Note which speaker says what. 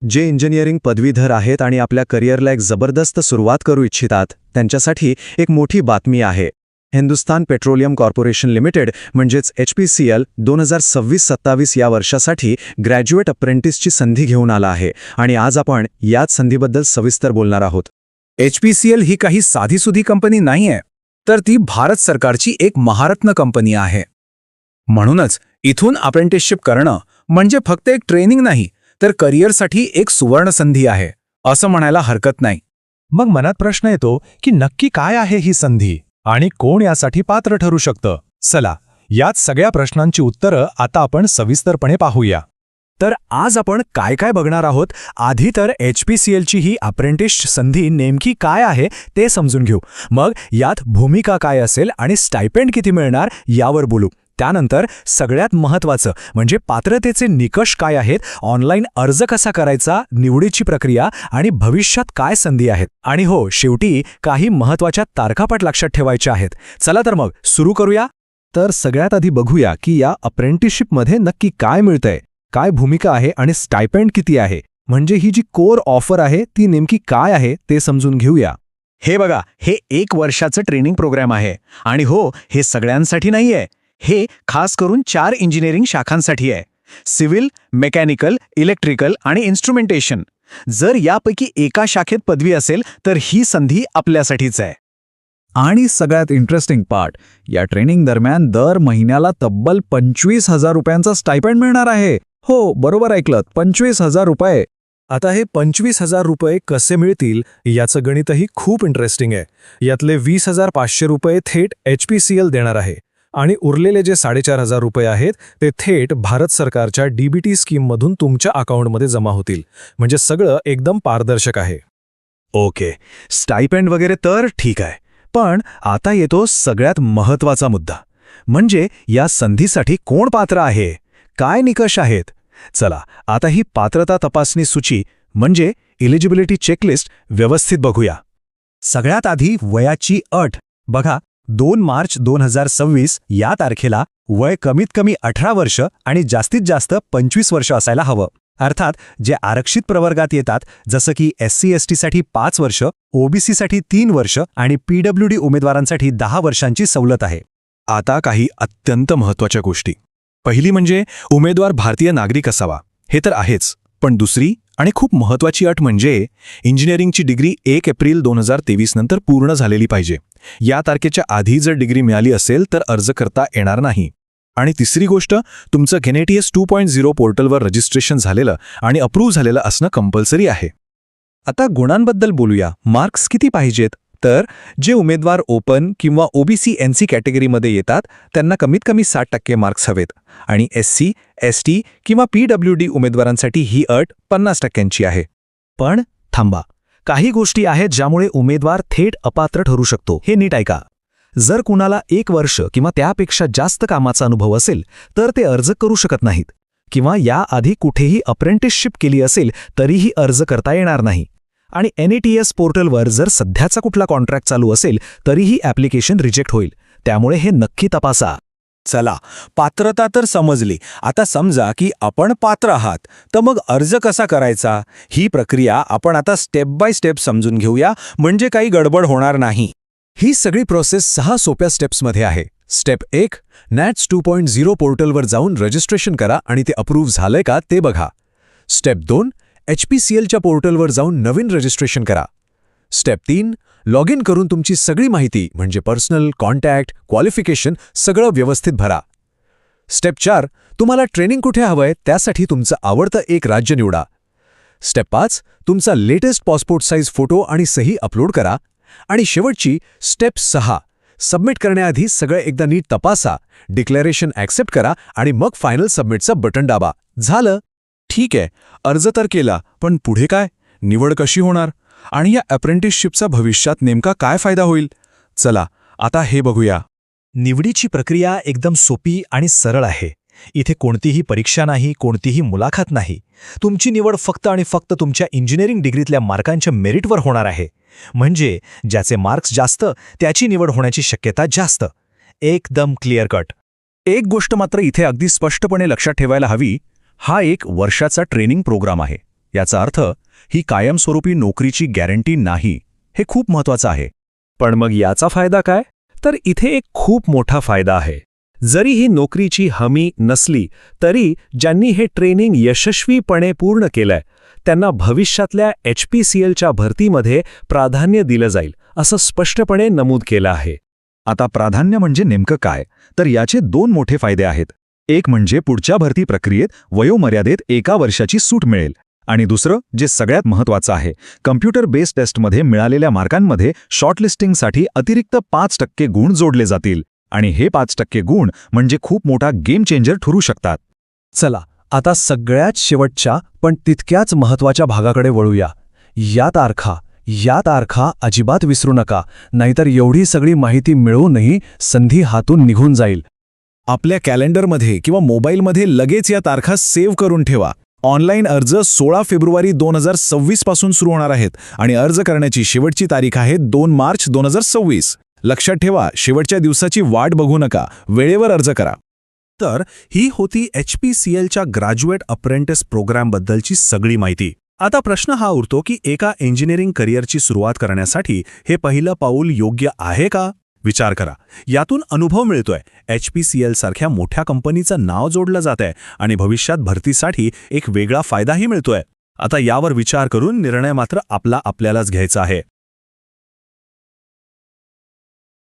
Speaker 1: जे इंजिनिअरिंग पदवीधर आहेत आणि आपल्या करिअरला एक जबरदस्त सुरुवात करू इच्छितात त्यांच्यासाठी एक मोठी बातमी आहे. हिंदुस्तान पेट्रोलियम कॉर्पोरेशन लिमिटेड म्हणजेच HPCL 2026-27 या वर्षासाठी ग्रॅज्युएट अप्रेंटिसची संधी घेऊन आला आहे आणि आज आपण याच संधीबद्दल सविस्तर बोलणार आहोत.
Speaker 2: HPCL ही काही साधीसुधी कंपनी नाहीये, तर ती भारत सरकारची एक महारत्न कंपनी आहे. म्हणूनच इथून अप्रेंटिसशिप करणं म्हणजे फक्त एक ट्रेनिंग नाही, तर करिअरसाठी एक सुवर्ण संधी आहे असं म्हणायला हरकत नाही.
Speaker 3: मग मनात प्रश्न येतो की नक्की काय आहे ही संधी आणि कोण यासाठी पात्र ठरू शकतं. चला, याच सगळ्या प्रश्नांची उत्तरं आता आपण सविस्तरपणे पाहूया. तर आज आपण काय काय बघणार आहोत. आधी तर HPCLची ही अप्रेंटिस संधी नेमकी काय आहे ते समजून घेऊ. मग यात भूमिका काय असेल आणि स्टायपेंड किती मिळणार यावर बोलू. त्यानंतर सगळ्यात महत्त्वाचं म्हणजे पात्रतेचे निकष काय आहेत, ऑनलाईन अर्ज कसा करायचा, निवडीची प्रक्रिया आणि भविष्यात काय संधी आहेत. आणि हो, शेवटी काही महत्त्वाच्या तारखापट लक्षात ठेवायच्या आहेत. चला तर मग सुरू करूया.
Speaker 1: तर सगळ्यात आधी बघूया की या अप्रेंटिसशिपमध्ये नक्की काय मिळतंय, काय भूमिका आहे आणि स्टायपेंड किती आहे. म्हणजे ही जी कोर ऑफर आहे ती नेमकी काय आहे ते समजून घेऊया.
Speaker 2: हे बघा, हे 1 वर्षाचं ट्रेनिंग प्रोग्राम आहे आणि हो, हे सगळ्यांसाठी नाहीये. हे खास करून 4 इंजिनिअरिंग शाखांसाठी आहे: सिव्हिल, मेकॅनिकल, इलेक्ट्रिकल आणि इन्स्ट्रुमेंटेशन. जर यापैकी एका शाखेत पदवी असेल तर ही संधी आपल्यासाठीच आहे.
Speaker 4: आणि सगळ्यात इंटरेस्टिंग पार्ट, या ट्रेनिंग दरम्यान दर महिन्याला तब्बल 25,000 रुपयांचा स्टायपेंड मिळणार आहे. हो, बरोबर ऐकलं, 25,000 रुपये.
Speaker 3: आता हे 25,000 रुपये कसे मिळतील याचं गणितही खूप इंटरेस्टिंग आहे. यातले 20,500 रुपये थेट HPCL देणार आहे आणि उरलेले जे 4,500 रुपये आहेत ते थेट भारत सरकारच्या DBT स्कीममधून तुमच्या अकाउंटमध्ये जमा होतील. म्हणजे सगळं एकदम पारदर्शक आहे.
Speaker 1: ओके, स्टायपेंड वगैरे तर ठीक आहे, पण आता येतो सगळ्यात महत्त्वाचा मुद्दा, म्हणजे या संधीसाठी कोण पात्र आहे, काय निकष आहेत. चला, आता ही पात्रता तपासणी सूची म्हणजे एलिजिबिलिटी चेकलिस्ट व्यवस्थित बघूया.
Speaker 2: सगळ्यात आधी वयाची अट बघा. 2 मार्च 2026 या तारखेला वय कमीत कमी 18 वर्ष आणि जास्तीत जास्त 25 वर्ष असायला हवं. अर्थात जे आरक्षित प्रवर्गात येतात, जसं की SC/ST साठी 5 वर्ष, OBC साठी 3 वर्ष आणि PWD उमेदवारांसाठी 10 वर्षांची सवलत आहे.
Speaker 1: आता काही अत्यंत महत्त्वाच्या गोष्टी. पहिली म्हणजे उमेदवार भारतीय नागरिक असावा. हे तर आहेच, पण दुसरी आणि खूप महत्त्वाची अट म्हणजे इंजिनिअरिंगची डिग्री 1 एप्रिल 2023 नंतर पूर्ण झालेली पाहिजे. या तारखेच्या आधी जर डिग्री मिळाली असेल तर अर्ज करता येणार नाही. आणि तिसरी गोष्ट, तुमचं GNATS 2.0 पोर्टलवर रजिस्ट्रेशन झालेलं आणि अप्रूव्ह झालेलं असणं कंपल्सरी आहे. आता गुणांबद्दल बोलूया. मार्क्स किती पाहिजेत? तर जे उमेदवार ओपन किंवा OBC NC कॅटेगरीमध्ये येतात त्यांना कमीत कमी 60% मार्क्स हवेत आणि SC, ST किंवा PWD उमेदवारांसाठी ही अट 50%ची आहे.
Speaker 3: पण थांबा, काही गोष्टी आहेत ज्यामुळे उमेदवार थेट अपात्र ठरू शकतो. हे नीट ऐका. जर कुणाला 1 वर्ष किंवा त्यापेक्षा जास्त कामाचा अनुभव असेल तर ते अर्ज करू शकत नाहीत, किंवा याआधी कुठेही अप्रेंटिसशिप केली असेल तरीही अर्ज करता येणार नाही. आणि NATS पोर्टलवर जर सध्याचा कुठला कॉन्ट्रॅक्ट चालू असेल तरीही ॲप्लिकेशन रिजेक्ट होईल. त्यामुळे हे नक्की तपासा.
Speaker 2: चला, पात्रता तर समजली. आता समजा की आपण पात्र आहात, तर मग अर्ज कसा करायचा ही प्रक्रिया आपण आता स्टेप बाय स्टेप समजून घेऊया, म्हणजे काही गडबड होणार नाही.
Speaker 1: ही सगळी प्रोसेस 6 सोप्या स्टेप्समध्ये आहे. स्टेप 1, NATS 2.0 पोर्टलवर जाऊन रजिस्ट्रेशन करा आणि ते अप्रूव्ह झालंय का ते बघा. स्टेप 2, HPCLच्या पोर्टलवर जाऊन नवीन रजिस्ट्रेशन करा. स्टेप 3, लॉग इन करून तुमची सगळी माहिती म्हणजे पर्सनल, कॉन्टॅक्ट, क्वालिफिकेशन सगळं व्यवस्थित भरा. स्टेप 4, तुम्हाला ट्रेनिंग कुठे हवंय त्यासाठी तुमचं आवडतं एक राज्य निवडा. स्टेप 5, तुमचा लेटेस्ट पासपोर्ट साईज फोटो आणि सही अपलोड करा. आणि शेवटची स्टेप 6, सबमिट करण्याआधी सगळं एकदा नीट तपासा, डिक्लेरेशन ॲक्सेप्ट करा आणि मग फायनल सबमिटचं बटन दाबा. झालं. ठीक आहे, अर्ज तर केला, पण पुढे काय? निवड कशी होणार? आणि या अप्रेंटिसशिपचा भविष्यात नेमका काय फायदा होईल? चला, आता हे बघूया.
Speaker 3: निवडीची प्रक्रिया एकदम सोपी आणि सरळ आहे. इथे कोणतीही परीक्षा नाही, कोणतीही मुलाखत नाही. तुमची निवड फक्त आणि फक्त तुमच्या इंजिनिअरिंग डिग्रीतल्या मार्कांच्या मेरिटवर होणार आहे. म्हणजे ज्याचे मार्क्स जास्त त्याची निवड होण्याची शक्यता जास्त. एकदम क्लिअर कट.
Speaker 2: एक गोष्ट मात्र इथे अगदी स्पष्टपणे लक्षात ठेवायला हवी, हा 1 वर्षाचा ट्रेनिंग प्रोग्राम आहे.
Speaker 1: याचा अर्थ ही कायमस्वरूपी नोकरीची गॅरंटी नाही. हे खूप महत्वाचं आहे.
Speaker 3: पण मग याचा फायदा काय? तर इथे एक खूप मोठा फायदा आहे. जरी ही नोकरीची हमी नसली तरी ज्यांनी हे ट्रेनिंग यशस्वीपणे पूर्ण केलंय त्यांना भविष्यातल्या HPCLच्या भरतीमध्ये प्राधान्य दिलं जाईल असं स्पष्टपणे नमूद केलं आहे.
Speaker 2: आता प्राधान्य म्हणजे नेमकं काय? तर याचे 2 मोठे फायदे आहेत. एक म्हणजे पुढच्या भरती प्रक्रियेत वयोमर्यादेत 1 वर्षाची सूट मिळेल. आणि दुसरं, जे सगळ्यात महत्त्वाचं आहे, कम्प्युटर बेस्ड टेस्टमध्ये मिळालेल्या मार्कांमध्ये शॉर्टलिस्टिंगसाठी अतिरिक्त 5% गुण जोडले जातील. आणि हे 5% गुण म्हणजे खूप मोठा गेम चेंजर ठरू शकतात.
Speaker 3: चला आता सगळ्यात शेवटच्या पण तितक्याच महत्त्वाच्या भागाकडे वळूया. या तारखा अजिबात विसरू नका, नाहीतर एवढी सगळी माहिती मिळवूनही संधी हातून निघून जाईल.
Speaker 1: आपल्या कॅलेंडरमध्ये किंवा मोबाईलमध्ये लगेच या तारखा सेव्ह करून ठेवा. ऑनलाईन अर्ज 16 फेब्रुवारी 2026 पासून सुरू होणार आहेत आणि अर्ज करण्याची शेवटची तारीख आहे 2 मार्च 2026. लक्षात ठेवा, शेवटच्या दिवसाची वाट बघू नका, वेळेवर अर्ज करा.
Speaker 3: तर ही होती HPCLच्या ग्रॅज्युएट अप्रेंटिस प्रोग्रामबद्दलची सगळी माहिती. आता प्रश्न हा उरतो की एका इंजिनिअरिंग करिअरची सुरुवात करण्यासाठी हे पहिलं पाऊल योग्य आहे का? विचार करा. यातून अनुभव मिळतोय, HPCL सारख्या मोठ्या कंपनीचं नाव जोडलं जातंय आणि भविष्यात भरतीसाठी एक वेगळा फायदाही मिळतोय. आता यावर विचार करून निर्णय मात्र आपल्यालाच घ्यायचा आहे.